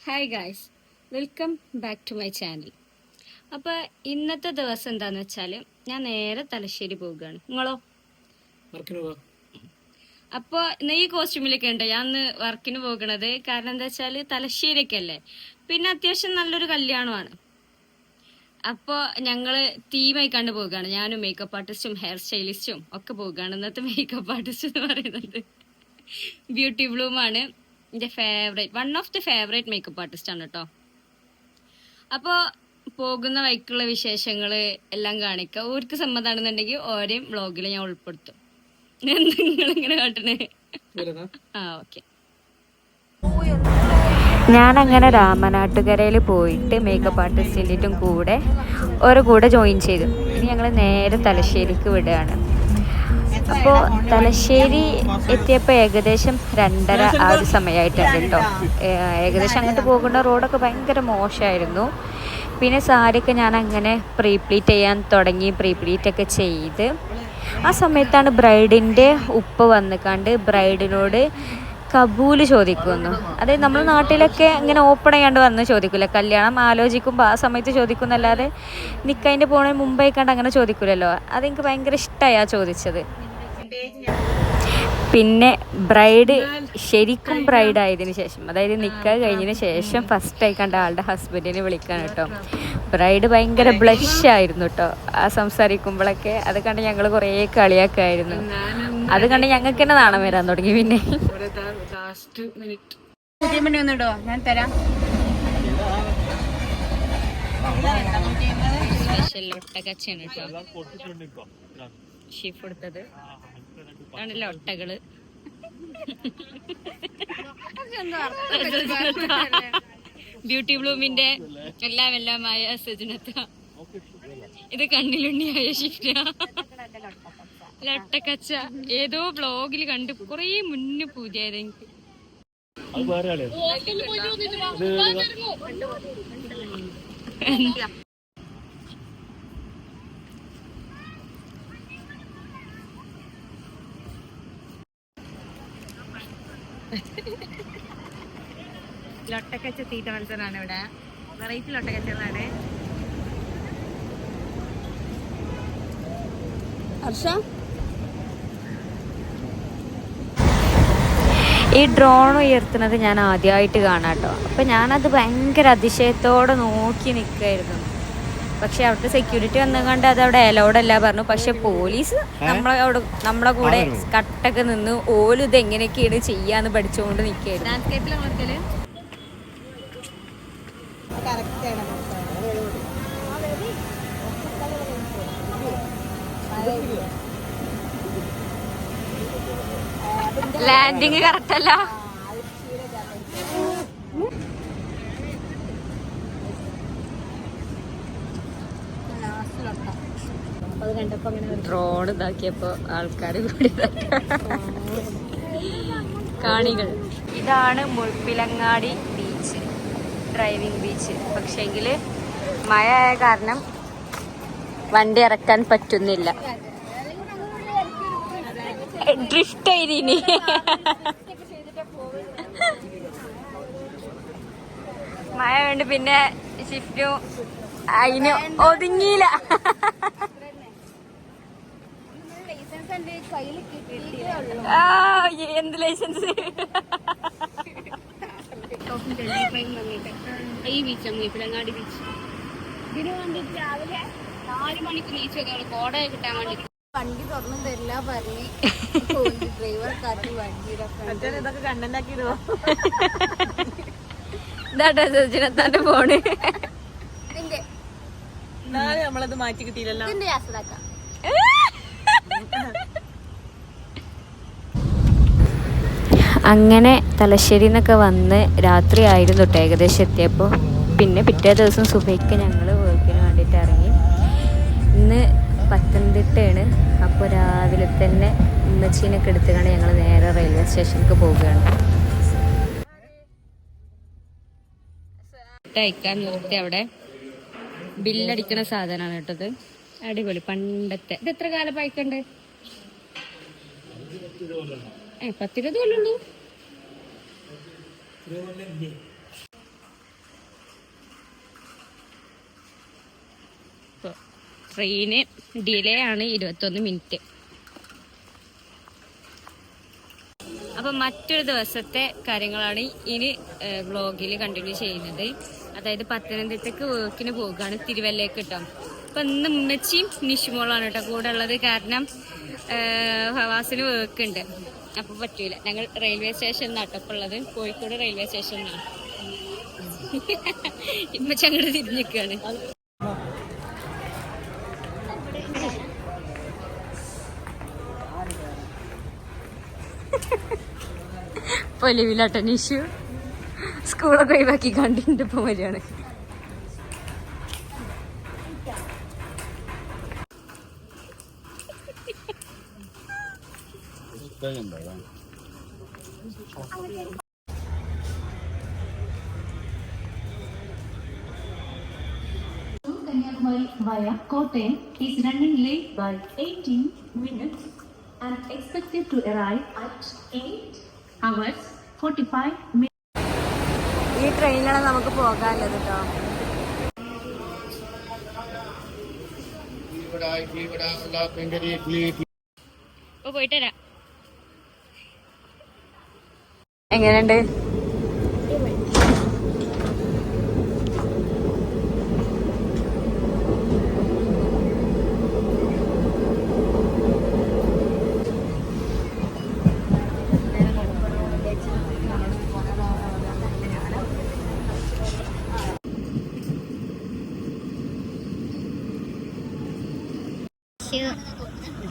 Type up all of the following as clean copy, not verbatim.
Hi guys, welcome back to my channel. അപ്പോൾ ഇന്നത്തെ ദിവസം എന്താണെന്ന് വെച്ചാൽ ഞാൻ നേരെ തലശ്ശേരി പോവുകയാണ്. നിങ്ങളോ? അപ്പോൾ ഇന്ന് ഈ കോസ്റ്റ്യൂമിലൊക്കെ ഉണ്ട് ഞാൻ ഇന്ന് വർക്കിന് പോകുന്നത്. കാരണം എന്താ വെച്ചാൽ തലശ്ശേരിയൊക്കെ അല്ലേ, പിന്നെ അത്യാവശ്യം നല്ലൊരു കല്യാണമാണ്. അപ്പോൾ ഞങ്ങൾ തീമായി കണ്ടു പോവുകയാണ്. ഞാനും മേക്കപ്പ് ആർട്ടിസ്റ്റും ഹെയർ സ്റ്റൈലിസ്റ്റും ഒക്കെ പോവുകയാണ്. ഇന്നത്തെ മേക്കപ്പ് ആർട്ടിസ്റ്റ് എന്ന് പറയുന്നത് ബ്യൂട്ടി ബ്ലൂമാണ്. എൻ്റെ one of the favourite makeup artist ആണ് കേട്ടോ. അപ്പോൾ പോകുന്ന വഴിക്കുള്ള വിശേഷങ്ങൾ എല്ലാം കാണിക്കുക. ഓർക്ക് സമ്മതമാണെന്നുണ്ടെങ്കിൽ ഓരെയും വ്ളോഗിൽ ഞാൻ ഉൾപ്പെടുത്തും. നിങ്ങളിങ്ങനെ കാട്ടണേ. ആ ഓക്കെ. ഞാനങ്ങനെ രാമനാട്ടുകരയിൽ പോയിട്ട് മേക്കപ്പ് ആർട്ടിസ്റ്റിൻ്റെയും കൂടെ ജോയിൻ ചെയ്തു. ഇനി ഞങ്ങൾ നേരെ തലശ്ശേരിക്ക് വിടുകയാണ്. അപ്പോൾ തലശ്ശേരി എത്തിയപ്പോൾ ഏകദേശം 2:30 ആ ഒരു സമയമായിട്ടുണ്ട് കേട്ടോ. ഏകദേശം അങ്ങോട്ട് പോകുന്ന റോഡൊക്കെ ഭയങ്കര മോശമായിരുന്നു. പിന്നെ സാരിയൊക്കെ ഞാൻ അങ്ങനെ പ്രീപ്ലീറ്റ് ചെയ്യാൻ തുടങ്ങി. പ്രീപ്ലീറ്റൊക്കെ ചെയ്ത് ആ സമയത്താണ് ബ്രൈഡിൻ്റെ ഉപ്പ വന്നിക്കാണ്ട് ബ്രൈഡിനോട് കബൂല് ചോദിക്കുന്നു. അതായത് നമ്മൾ നാട്ടിലൊക്കെ ഇങ്ങനെ ഓപ്പൺ ചെയ്യാണ്ട് വന്ന് ചോദിക്കില്ല, കല്യാണം ആലോചിക്കുമ്പോൾ ആ സമയത്ത് ചോദിക്കുന്നല്ലാതെ നിക്കതിൻ്റെ പോകുന്നതിന് മുമ്പായിക്കാണ്ട് അങ്ങനെ ചോദിക്കില്ലല്ലോ. അതെനിക്ക് ഭയങ്കര ഇഷ്ടമായി ആ ചോദിച്ചത്. പിന്നെ ബ്രൈഡ് ശരിക്കും ബ്രൈഡ് ആയതിനു ശേഷം, അതായത് നിക്കാഹ് കഴിഞ്ഞതിന് ശേഷം ഫസ്റ്റായി കണ്ട ആളുടെ ഹസ്ബൻഡിനെ വിളിക്കാൻ കേട്ടോ. ബ്രൈഡ് ഭയങ്കര ബ്ലഷ് ആയിരുന്നു കേട്ടോ ആ സംസാരിക്കുമ്പോഴൊക്കെ. അത് കണ്ട് ഞങ്ങൾ കുറേ കളിയാക്കായിരുന്നു. അത് കണ്ട് ഞങ്ങൾക്ക് തന്നെ നാണം വരാൻ തുടങ്ങി. പിന്നെ ഞാൻ തരാം. സ്പെഷ്യൽ ഒട്ടകച്ചയാണ് കേട്ടോ ഷീഫ് കൊടുത്തത്. ആണല്ലോ ഒട്ടകള്. ബ്യൂട്ടി ബ്ലൂമിന്റെ എല്ലാമായ സജനത്ത. ഇത് കണ്ണിലുണ്ണിയായ ഷിഫ്റ്റ. ഒട്ടക്കച്ച ഏതോ ബ്ലോഗിൽ കണ്ട് കൊറേ മുന്നേ പൂജയായത് എനിക്ക്. ലൊട്ടക്കച്ച തീറ്റ മത്സരമാണ് ഇവിടെ. വെറൈറ്റി ലൊട്ടക്കച്ചകളാണ്. ഈ ഡ്രോൺ ഉയർത്തുന്നത് ഞാൻ ആദ്യമായിട്ട് കാണാം കേട്ടോ. അപ്പം ഞാനത് ഭയങ്കര അതിശയത്തോടെ നോക്കി നിൽക്കായിരുന്നു. പക്ഷെ അവിടുത്തെ സെക്യൂരിറ്റി വന്നുകൊണ്ട് അത് അവിടെ അലൗഡ് അല്ല പറഞ്ഞു. പക്ഷെ പോലീസ് നമ്മളെ കൂടെ കട്ടൊക്കെ നിന്ന് ഓലും ഇത് എങ്ങനെയൊക്കെയാണ് ചെയ്യാന്ന് പഠിച്ചുകൊണ്ട് നിൽക്കായിരുന്നു. ലാൻഡിങ് കറക്റ്റ് അല്ല. ഡ്രോൺ ഇതാക്കിയപ്പോ ആൾക്കാർ കൂടി കാണികൾ. ഇതാണ് മുൾപ്പിലങ്ങാടി ബീച്ച്, ഡ്രൈവിംഗ് ബീച്ച്. പക്ഷെങ്കിൽ മഴ ആയ കാരണം വണ്ടി ഇറക്കാൻ പറ്റുന്നില്ല. ഡ്രിഫ്റ്റ് ആയിനി. മഴ വേണ്ട. പിന്നെ ഷിഫ്റ്റും അതിന് ഒതുങ്ങിയില്ല. എന്ത് ലൈസൻസ്? ഈ ബീച്ച് മുൾപ്പിലങ്ങാടി ബീച്ച്. ഇതിന് വേണ്ടിട്ട് രാവിലെ 4 മണിക്ക് നീച്ച് വെക്കാൻ കോട കിട്ടാൻ വേണ്ടി വണ്ടി തുറന്നും തരില്ല പറഞ്ഞ് ഡ്രൈവർ കാട്ടി വണ്ടിയുടെ ഇതൊക്കെ കണ്ടന്റാക്കിയിടുവോ? ഇതാട്ടോ സജിനത്താന്റെ ഫോണ്. നമ്മളത് മാറ്റി കിട്ടിയില്ലല്ലോ. അങ്ങനെ തലശ്ശേരി നിന്നൊക്കെ വന്ന് രാത്രി ആയിരുന്നു കേട്ടോ ഏകദേശം എത്തിയപ്പോൾ. പിന്നെ പിറ്റേ ദിവസം സുബൈക്ക് ഞങ്ങൾ വർക്കിന് വേണ്ടിയിട്ട് ഇറങ്ങി. ഇന്ന് പത്തനംതിട്ടയാണ്. അപ്പോൾ രാവിലെ തന്നെ ഉമ്മച്ചീനൊക്കെ എടുത്തുകൊണ്ട് ഞങ്ങൾ നേരെ റെയിൽവേ സ്റ്റേഷനിലേക്ക് പോവുകയാണ്. അയക്കാൻ നിർത്തി അവിടെ ബില്ലടിക്കണ സാധനമാണ് കേട്ടത്. അടിപൊളി പണ്ടത്തെ. ഇത് എത്ര കാലം അയക്കണ്ടേ? 10-20 കൊല്ലുള്ളൂ. ട്രെയിന് ഡിലേ ആണ് 21 മിനിറ്റ്. അപ്പം മറ്റൊരു ദിവസത്തെ കാര്യങ്ങളാണ് ഇനി വ്ളോഗിൽ കണ്ടിന്യൂ ചെയ്യുന്നത്. അതായത് പത്തനംതിട്ടക്ക് വർക്കിന് പോകുകയാണ്, തിരുവല്ലേക്ക് കേട്ടോ. അപ്പം ഇന്ന് ഉമ്മച്ചിയും നിഷുമോളാണ് കേട്ടോ കൂടെ ഉള്ളത്. കാരണം ഫവാസിന് വർക്ക് ഉണ്ട്, അപ്പോൾ പറ്റൂല. ഞങ്ങൾ റെയിൽവേ സ്റ്റേഷനിലാണ് കേട്ടപ്പുള്ളത്, കോഴിക്കോട് റെയിൽവേ സ്റ്റേഷനിലാണ്. ഉമ്മച്ചി അങ്ങോട്ട് തിരിഞ്ഞിരിക്കുകയാണ്. പൊലിവിലാട്ടോ നിഷു സ്കൂളൊക്കെ ഒഴിവാക്കി കണ്ടിട്ട് ഇപ്പം വരികയാണ്. Kanyakumari via Kottayam is running late by 18 minutes and expected to arrive at 8 hours 45 minutes. ഈ ട്രെയിനിലാണ് നമുക്ക് പോകാനുള്ളത് കേട്ടോ. ഇപ്പൊ പോയിട്ട് വരാം. എങ്ങനെയുണ്ട്?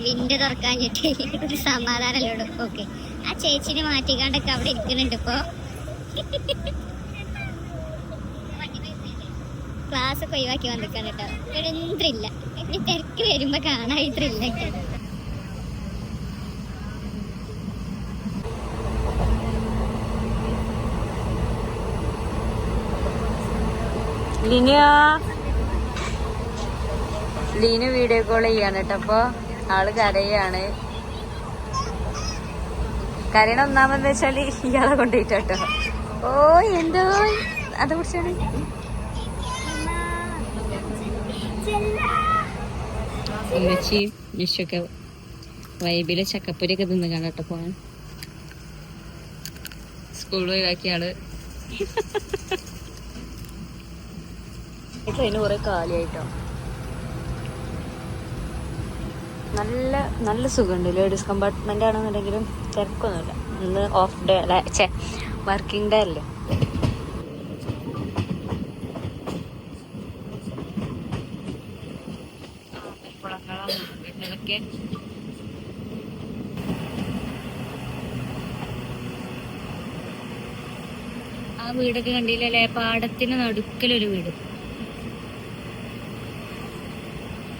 വിൻഡ് തുറക്കാഞ്ഞിട്ട് ഒരു സമാധാനമല്ലോ. ഓക്കെ, ആ ചേച്ചിനെ മാറ്റിക്കാണ്ടൊക്കെ അവിടെ ഇരിക്കുന്നുണ്ട് ഇപ്പൊ. ക്ലാസ് ഒക്കെ ഒഴിവാക്കി വന്നിക്കാണ് കേട്ടോ. ഒരു ത്രില്ല ഇനി തിരക്ക് വരുമ്പോ കാണാൻ ത്രില്ലൊക്കെ. ലീന വീഡിയോ കോൾ ചെയ്യാണ് കേട്ടോ. അപ്പൊ ആള് കരയാണ്. കരയണ ഒന്നാമെന്ന് വെച്ചാല് ഇയാളെ കൊണ്ടുപോയിട്ടോ കേട്ടോ. ഓ എന്തോ അത് കുറിച്ചാണ്. ഉമ്മച്ചി നിഷൊക്കെ വൈബില് ചക്കപ്പൊരിയൊക്കെ തിന്ന് കാണട്ടോ പോകാൻ. സ്കൂൾ ഒഴിവാക്കിയ ആള്. ട്രെയിന് കുറെ കാലിയായിട്ടോ. നല്ല നല്ല സുഖമുണ്ട്. ലേഡീസ് കമ്പാർട്ട്മെന്റ് ആണെന്നുണ്ടെങ്കിലും തിരക്കൊന്നുമില്ല. ഇന്ന് ഓഫ് ഡേ അല്ല, വർക്കിംഗ് ഡേ അല്ലേ. ആ വീടൊക്കെ കണ്ടില്ലല്ലേ, പാടത്തിന് നടുക്കലൊരു വീട്.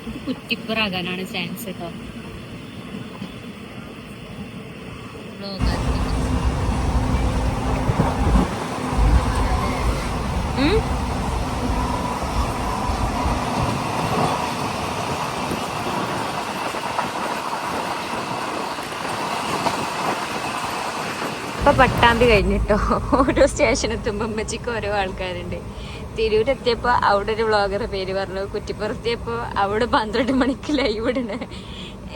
ഇത് കുറ്റിപ്പുറാകാനാണ് ചാൻസ് കേട്ടോ. ഇപ്പൊ പട്ടാമ്പി കഴിഞ്ഞിട്ടോ. ഓരോ സ്റ്റേഷൻ എത്തുമ്പോ ഉമ്മച്ചിക്ക് ഓരോ ആൾക്കാരുണ്ട്. തിരൂരെത്തിയപ്പോ അവിടെ ഒരു വ്ളോഗറെ പേര് പറഞ്ഞു. കുറ്റിപ്പുറത്തിയപ്പോ അവിടെ 12 മണിക്ക് ലൈവ് ഇടണേ.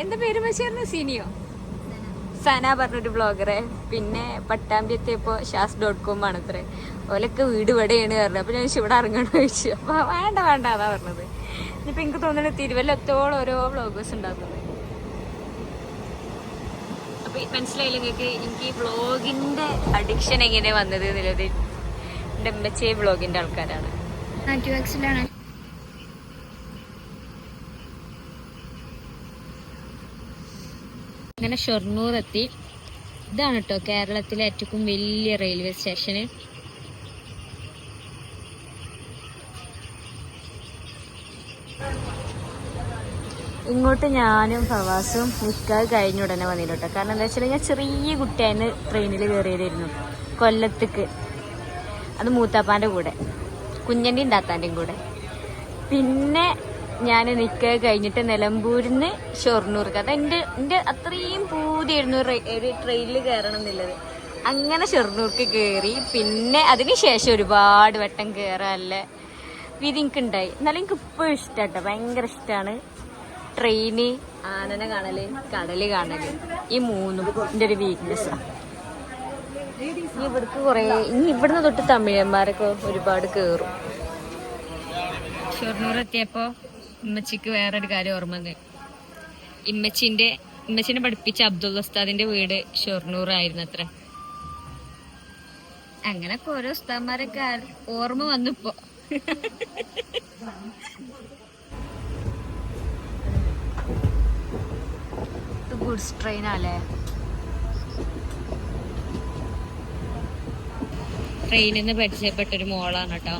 എന്താ പേര് വെച്ചായിരുന്നു? സീനിയോ സന പറഞ്ഞൊരു വ്ളോഗറെ. പിന്നെ പട്ടാമ്പി എത്തിയപ്പോ ഷാസ്.com ആണത്രേ. ഓലൊക്കെ വീട് ഇവിടെയാണ് പറഞ്ഞത്. അപ്പൊ ഞാൻ ഇവിടെ ഇറങ്ങണം ചോദിച്ചു. അപ്പൊ വേണ്ട അതാ പറഞ്ഞത്. ഇനിയിപ്പൊ എനിക്ക് തോന്നുന്നത് തിരുവല്ലത്തോളം ഓരോ വ്ളോഗേഴ്സ് ഉണ്ടാക്കുന്നത്. അപ്പൊ മനസ്സിലായില്ല നിങ്ങൾക്ക് എനിക്ക് ഈ വ്ളോഗിന്റെ അഡിക്ഷൻ എങ്ങനെ വന്നത് എന്നുള്ളത്. എൻ്റെ അമ്മച്ചേ വ്ളോഗിന്റെ ആൾക്കാരാണ്. അങ്ങനെ ഷൊർണൂർ എത്തി. ഇതാണ് കേട്ടോ കേരളത്തിലെ ഏറ്റവും വലിയ റെയിൽവേ സ്റ്റേഷന്. ഇങ്ങോട്ട് ഞാനും ഫവാസും നിക്കാഹ് കഴിഞ്ഞ ഉടനെ വന്നിട്ടോ. കാരണം എന്താ വെച്ചാൽ ഞാൻ ചെറിയ കുട്ടിയായിരുന്നു ട്രെയിനിൽ കയറിയതായിരുന്നു കൊല്ലത്തേക്ക്. അത് മൂത്താപ്പാൻ്റെ കൂടെ, കുഞ്ഞൻ്റെയും താത്താൻ്റെയും കൂടെ. പിന്നെ ഞാൻ നിക്കാഹ് കഴിഞ്ഞിട്ട് നിലമ്പൂരിന്ന് ഷൊർണൂർക്ക്. അത് എൻ്റെ അത്രയും പൂതിയായിരുന്നു ഒരു ട്രെയിനിൽ കയറണം എന്നുള്ളത്. അങ്ങനെ ഷൊർണൂർക്ക് കയറി. പിന്നെ അതിന് ശേഷം ഒരുപാട് വട്ടം കയറാനല്ല വിധി എനിക്കുണ്ടായി. എന്നാലും എനിക്ക് ഇപ്പോഴും ഇഷ്ടമാട്ടോ, ഭയങ്കര ഇഷ്ടമാണ്. ട്രെയിന്, ആനനെ കാണല്, കടല് കാണല്, ഈ മൂന്നും എൻ്റെ ഒരു വീക്ക്നെസ്സാണ്. ഇനി ഇവിടുന്ന് തൊട്ട് തമിഴന്മാരൊക്കെ ഒരുപാട് കേറും. ഷൊർണൂർ എത്തിയപ്പോ ഉമ്മച്ചിക്ക് വേറൊരു കാര്യം ഓർമ്മ വന്നു. ഇമ്മച്ചിനെ പഠിപ്പിച്ച അബ്ദുള്ള ഉസ്താദിന്റെ വീട് ഷൊർണൂറായിരുന്നു അത്ര. അങ്ങനൊക്കെ ഓരോ ഉസ്താദ്മാരൊക്കെ ഓർമ്മ വന്നിപ്പോ. ഗുഡ്സ് ട്രെയിനല്ലേ? ട്രെയിനിൽ നിന്ന് പരിചയപ്പെട്ടൊരു മോളാണ് കേട്ടോ.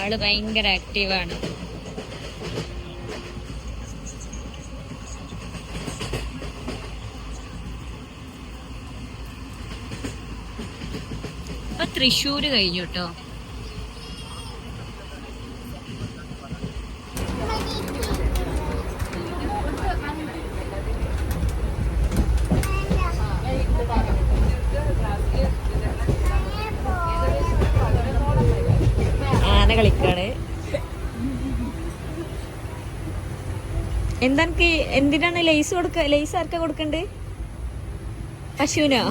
ആള് ഭയങ്കര ആക്റ്റീവാണ്. ഇപ്പൊ തൃശ്ശൂര് കഴിഞ്ഞു കേട്ടോ. ആന കളിക്കാണ്. എന്തിനാണ് ലേസ് ആർക്കാ കൊടുക്കണ്ടേ? പശുവിനോ?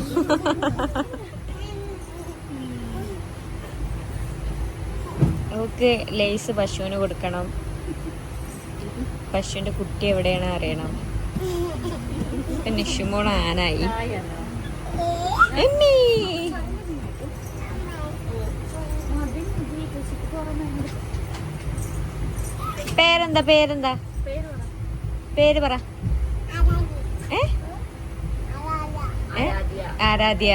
ഓക്കെ, ലേസ് പശുവിന് കൊടുക്കണം. പശുവിന്റെ കുട്ടി എവിടെയാണ് അറിയണം. ഇപ്പൊ നിഷുമോൾ ആനായി. പേരെന്താ പേര് പറ. ആരാധ്യ.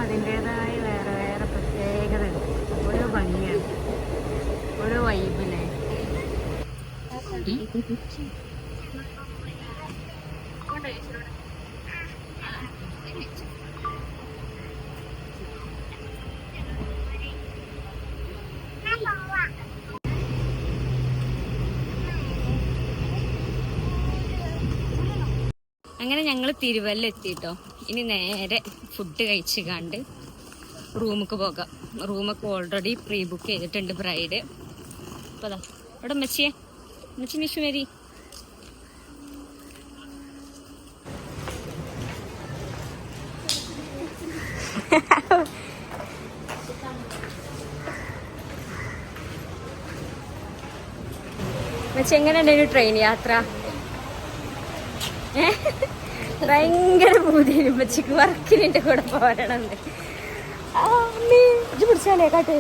അതിൻ്റെതായ വേറെ വേറെ പ്രത്യേകത ഉണ്ട്. ഓരോ ഭംഗിയാണ്, ഓരോ വൈബിലെ. അങ്ങനെ ഞങ്ങൾ തിരുവല്ല എത്തിട്ടോ. ഇനി നേരെ ഫുഡ് കഴിച്ച് കണ്ട് റൂമിക്ക് പോകാം. റൂമൊക്കെ ഓൾറെഡി പ്രീ ബുക്ക് ചെയ്തിട്ടുണ്ട് ബ്രൈഡ്. അപ്പോൾ അതാ ഇവിടെ മെച്ചി നിഷു വരി. മെച്ചി എങ്ങനെയുണ്ടായിരുന്നു ട്രെയിൻ യാത്ര? ഭയങ്കര പൂതിയാണ് ഉമ്മച്ചിക്ക് വർക്കിനെ കൂടെ പോരണുണ്ട്. പിടിച്ചാലേ കാട്ട്.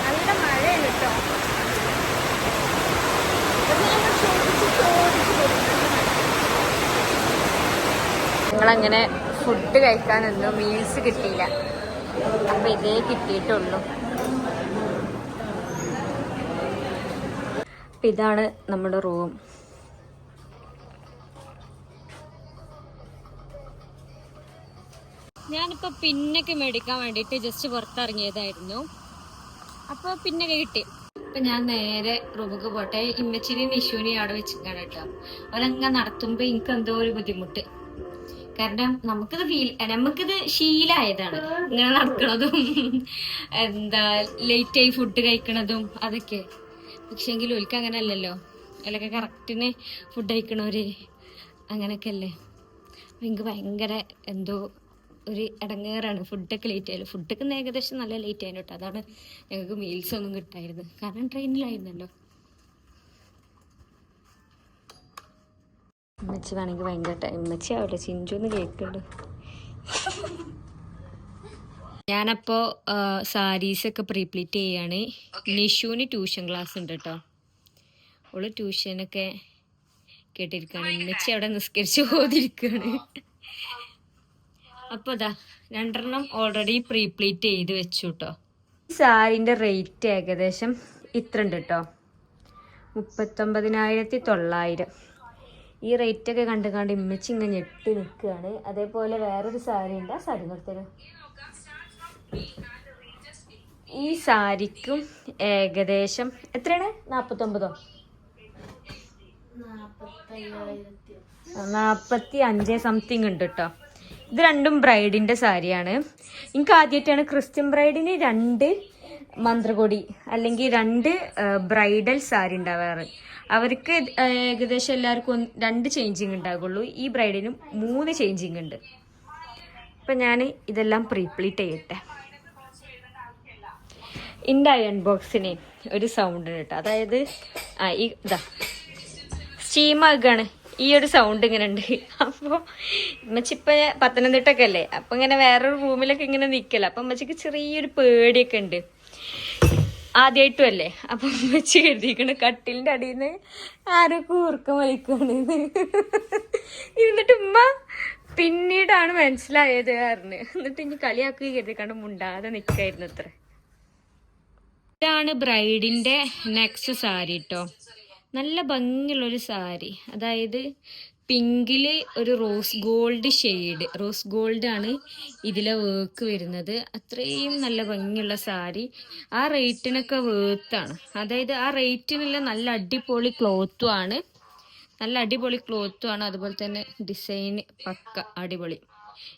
നല്ല മഴയാണ് കേട്ടോ. ഞങ്ങളങ്ങനെ ഫുഡ് കഴിക്കാനൊന്നും മീൽസ് കിട്ടിയില്ല. അപ്പൊ ഇതേ കിട്ടിയിട്ടുള്ളൂ. അപ്പൊ ഇതാണ് നമ്മുടെ റൂം. ഞാനിപ്പോ പിന്നൊക്കെ മേടിക്കാൻ വേണ്ടിയിട്ട് ജസ്റ്റ് പുറത്തിറങ്ങിയതായിരുന്നു. അപ്പൊ പിന്നൊക്കെ കിട്ടി. അപ്പൊ ഞാൻ നേരെ റൂമിക്ക് പോട്ടെ. ഇമ്മച്ചിനെയും നിഷുവിനെയും അവിടെ വെച്ചിട്ടാണ് കേട്ടോ. അവരങ്ങനെ നടത്തുമ്പോ എനിക്ക് എന്തോ ഒരു ബുദ്ധിമുട്ട്. കാരണം നമുക്കിത് ശീലായതാണ് ഇങ്ങനെ നടക്കണതും ലേറ്റായി ഫുഡ് കഴിക്കണതും അതൊക്കെ. പക്ഷെങ്കിൽ ഒരിക്കൽ അങ്ങനെ അല്ലല്ലോ. അതിലൊക്കെ കറക്റ്റിന് ഫുഡ് കഴിക്കണവര് അങ്ങനെയൊക്കെ അല്ലേ. എനിക്ക് ഭയങ്കര എന്തോ ഒരു ഇടങ്ങേറാണ് ഫുഡൊക്കെ ലേറ്റ് ആയാലും. ഫുഡൊക്കെ ഏകദേശം നല്ല ലേറ്റ് ആയിരുന്നു കേട്ടോ. അതാണ് ഞങ്ങൾക്ക് മീൽസ് ഒന്നും കിട്ടായിരുന്നു. കാരണം ട്രെയിനിലായിരുന്നല്ലോ. ഉമ്മച്ചി വേണമെങ്കിൽ ഭയങ്കര ടൈം. ഉമ്മച്ചി ആവില്ല, ചിഞ്ചൊന്ന് കേൾക്കുള്ളൂ. ഞാനപ്പോൾ സാരീസൊക്കെ പ്രീപ്ലീറ്റ് ചെയ്യാണ്. നിഷുവിന് ട്യൂഷൻ ക്ലാസ് ഉണ്ട് കേട്ടോ. ഓള് ട്യൂഷനൊക്കെ കേട്ടിരിക്കുകയാണ്. ഇമ്മച്ചി അവിടെ നിസ്കരിച്ച് പോതിരിക്കുകയാണ്. അപ്പോൾ ഇതാ 2 ഓൾറെഡി പ്രീപ്ലീറ്റ് ചെയ്ത് വെച്ചു കേട്ടോ. ഈ സാരിൻ്റെ റേറ്റ് ഏകദേശം ഇത്ര ഉണ്ട് കേട്ടോ, 39,900. ഈ റേറ്റൊക്കെ കണ്ട് ഇമ്മച്ചി ഇങ്ങനെ ഞെട്ടി നിൽക്കുകയാണ്. അതേപോലെ വേറൊരു സാരി ഉണ്ട്, ആ സാരി നിർത്തല്ലോ. ഈ സാരിക്കും ഏകദേശം എത്രയാണ്? 49 45 സംതിങ് ഉണ്ട് കേട്ടോ. ഇത് രണ്ടും ബ്രൈഡിൻ്റെ സാരിയാണ്. എനിക്ക് ആദ്യമായിട്ടാണ് ക്രിസ്ത്യൻ ബ്രൈഡിന് 2 മന്ത്രകോടി അല്ലെങ്കിൽ 2 ബ്രൈഡൽ സാരി ഉണ്ടാവാറ്. അവർക്ക് ഏകദേശം എല്ലാവർക്കും 2 ചേഞ്ചിങ് ഉണ്ടാകുള്ളൂ. ഈ ബ്രൈഡിനും 3 ചേഞ്ചിങ് ഉണ്ട്. അപ്പം ഞാൻ ഇതെല്ലാം പ്രീപ്ലീറ്റ് ചെയ്യട്ടെ. എൻ്റെ അയൺ ബോക്സിന് ഒരു സൗണ്ട് ഉണ്ട് കേട്ടോ. അതായത് ഇതാ സ്റ്റീമാകാണ്, ഈ ഒരു സൗണ്ട് ഇങ്ങനെ ഉണ്ട്. അപ്പോൾ ഉമ്മച്ചിപ്പോൾ പത്തനംതിട്ടൊക്കെ അല്ലേ, അപ്പം ഇങ്ങനെ വേറൊരു റൂമിലൊക്കെ ഇങ്ങനെ നിൽക്കല. അപ്പം ഉമ്മച്ചിക്ക് ചെറിയൊരു പേടിയൊക്കെ ഉണ്ട്, ആദ്യമായിട്ടും അല്ലേ. അപ്പം ഉമ്മച്ചി കരുതിക്കണ് കട്ടിലിൻ്റെ അടിയിൽ നിന്ന് ആരൊക്കെ ഉറക്കം വലിക്കാണ്. എന്നിട്ട് ഉമ്മ പിന്നീടാണ് മനസ്സിലായത് കാരണം. എന്നിട്ട് ഇനി കളിയാക്കുക കരുതിക്കണ്ട് മുണ്ടാതെ നിൽക്കായിരുന്നു അത്ര. ഇതാണ് ബ്രൈഡിൻ്റെ നെക്സ്റ്റ് സാരി കേട്ടോ. നല്ല ഭംഗിയുള്ളൊരു സാരി, അതായത് പിങ്കിൽ ഒരു റോസ് ഗോൾഡ് ഷെയ്ഡ്, റോസ് ഗോൾഡാണ് ഇതിലെ വർക്ക് വരുന്നത്. അത്രയും നല്ല ഭംഗിയുള്ള സാരി. ആ റേറ്റിനൊക്കെ വേർത്താണ്. അതായത് ആ റേറ്റിനുള്ള നല്ല അടിപൊളി ക്ലോത്തും ആണ്, അതുപോലെ തന്നെ ഡിസൈൻ പക്ക അടിപൊളി.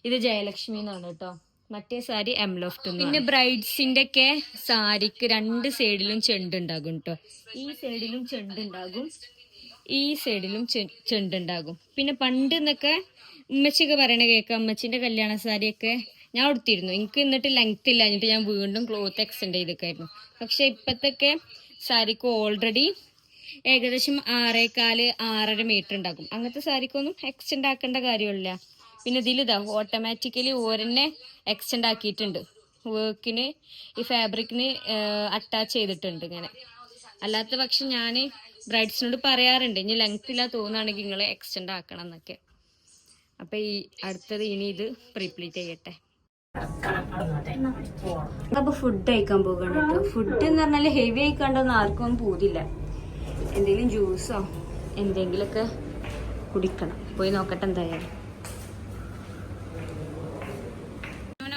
ഇത് ജയലക്ഷ്മി എന്നാണ് കേട്ടോ. മറ്റേ സാരി എംലോഫ്റ്റ്. പിന്നെ ബ്രൈഡ്സിൻ്റെ ഒക്കെ സാരിക്ക് 2 സൈഡിലും ചെണ്ടുണ്ടാകും കേട്ടോ. ഈ സൈഡിലും ചെണ്ടുണ്ടാകും, ഈ സൈഡിലും ചെണ്ടുണ്ടാകും. പിന്നെ പണ്ട് എന്നൊക്കെ ഉമ്മച്ചിയൊക്കെ പറയണ കേൾക്കാം, അമ്മച്ചിൻ്റെ കല്യാണ സാരിയൊക്കെ ഞാൻ ഉടുത്തിരുന്നു. എനിക്ക് എന്നിട്ട് ലെങ്ത് ഇല്ല, എന്നിട്ട് ഞാൻ വീണ്ടും ക്ലോത്ത് എക്സ്റ്റെൻഡ് ചെയ്തൊക്കെയായിരുന്നു. പക്ഷെ ഇപ്പോഴത്തൊക്കെ സാരിക്ക് ഓൾറെഡി ഏകദേശം 6.25-6.5 മീറ്റർ ഉണ്ടാകും. അങ്ങനത്തെ സാരിക്കൊന്നും എക്സ്റ്റെൻഡ് ആക്കേണ്ട കാര്യമില്ല. പിന്നെ ഇതിലിതാ ഓട്ടോമാറ്റിക്കലി ഓരെന്നെ എക്സ്റ്റെൻഡ് ആക്കിയിട്ടുണ്ട്. വർക്കിന് ഈ ഫാബ്രിക്കിന് അറ്റാച്ച് ചെയ്തിട്ടുണ്ട് ഇങ്ങനെ. അല്ലാത്ത പക്ഷെ ഞാൻ ബ്രൈഡ്സിനോട് പറയാറുണ്ട്, ഇനി ലെങ്ത് ഇല്ല തോന്നുകയാണെങ്കിൽ നിങ്ങൾ എക്സ്റ്റെൻഡ് ആക്കണം എന്നൊക്കെ. അപ്പം ഈ അടുത്തത് ഇനി ഇത് പ്രീപ്ലീറ്റ് ചെയ്യട്ടെ. അപ്പോൾ ഫുഡ് കഴിക്കാൻ പോകണം കേട്ടോ. ഫുഡ് എന്ന് പറഞ്ഞാൽ ഹെവി ആയിക്കാണ്ടൊന്നും ആർക്കും ഒന്നും പോതില്ല. എന്തെങ്കിലും ജ്യൂസോ എന്തെങ്കിലുമൊക്കെ കുടിക്കണം. പോയി നോക്കട്ടെ എന്തായാലും.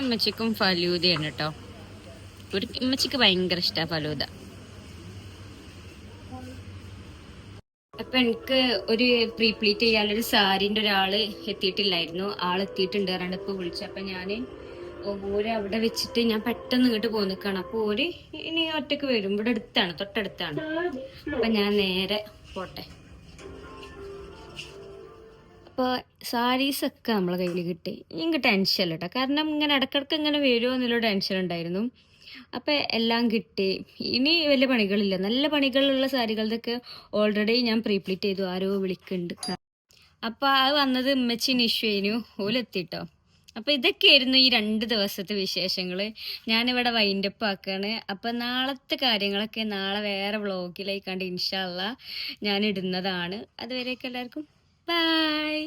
ഉമ്മച്ചിക്കും ഫലൂദയാണ് കേട്ടോ. ഉമ്മച്ചിക്ക് ഭയങ്കര ഇഷ്ടമാണ് ഫലൂദ. അപ്പൊ എനിക്ക് ഒരു പ്രീപ്ലീറ്റ് ചെയ്യാനൊരു സാരിന്റെ ഒരാള് എത്തിയിട്ടില്ലായിരുന്നു. ആളെത്തിയിട്ടുണ്ട് കാരണം ഇപ്പൊ വിളിച്ചപ്പോ ഞാന് ഓര് അവിടെ വെച്ചിട്ട് ഞാൻ പെട്ടെന്ന് ഇങ്ങോട്ട് പോന്നിക്കാണ്. അപ്പൊ ഓര് ഇനി ഒറ്റക്ക് വരും, ഇവിടെ അടുത്താണ്, തൊട്ടടുത്താണ്. അപ്പൊ ഞാൻ നേരെ പോട്ടെ. അപ്പോൾ സാരീസൊക്കെ നമ്മളെ കയ്യിൽ കിട്ടി. എനിക്ക് ടെൻഷൻ ഇല്ല കേട്ടോ, കാരണം ഇങ്ങനെ ഇടയ്ക്കിടയ്ക്ക് ഇങ്ങനെ വരുമോ എന്നുള്ള ടെൻഷൻ ഉണ്ടായിരുന്നു. അപ്പോൾ എല്ലാം കിട്ടി. ഇനി വലിയ പണികളില്ല. നല്ല പണികളുള്ള സാരികളുടെയൊക്കെ ഓൾറെഡി ഞാൻ പ്രീപ്ലീറ്റ് ചെയ്തു. ആരോ വിളിക്കുന്നുണ്ട്. അപ്പോൾ അത് വന്നത് ഉമ്മച്ചി നിഷുവിനു ഓലെത്തിട്ടോ. അപ്പോൾ ഇതൊക്കെയായിരുന്നു ഈ 2 ദിവസത്തെ വിശേഷങ്ങൾ. ഞാനിവിടെ വൈൻഡപ്പ് ആക്കുകയാണ്. അപ്പോൾ നാളത്തെ കാര്യങ്ങളൊക്കെ നാളെ വേറെ വ്ളോഗിലായിക്കാണ്ട് ഇൻഷാ അള്ളാ ഞാൻ ഇടുന്നതാണ്. അതുവരെയൊക്കെ എല്ലാവർക്കും ബൈ.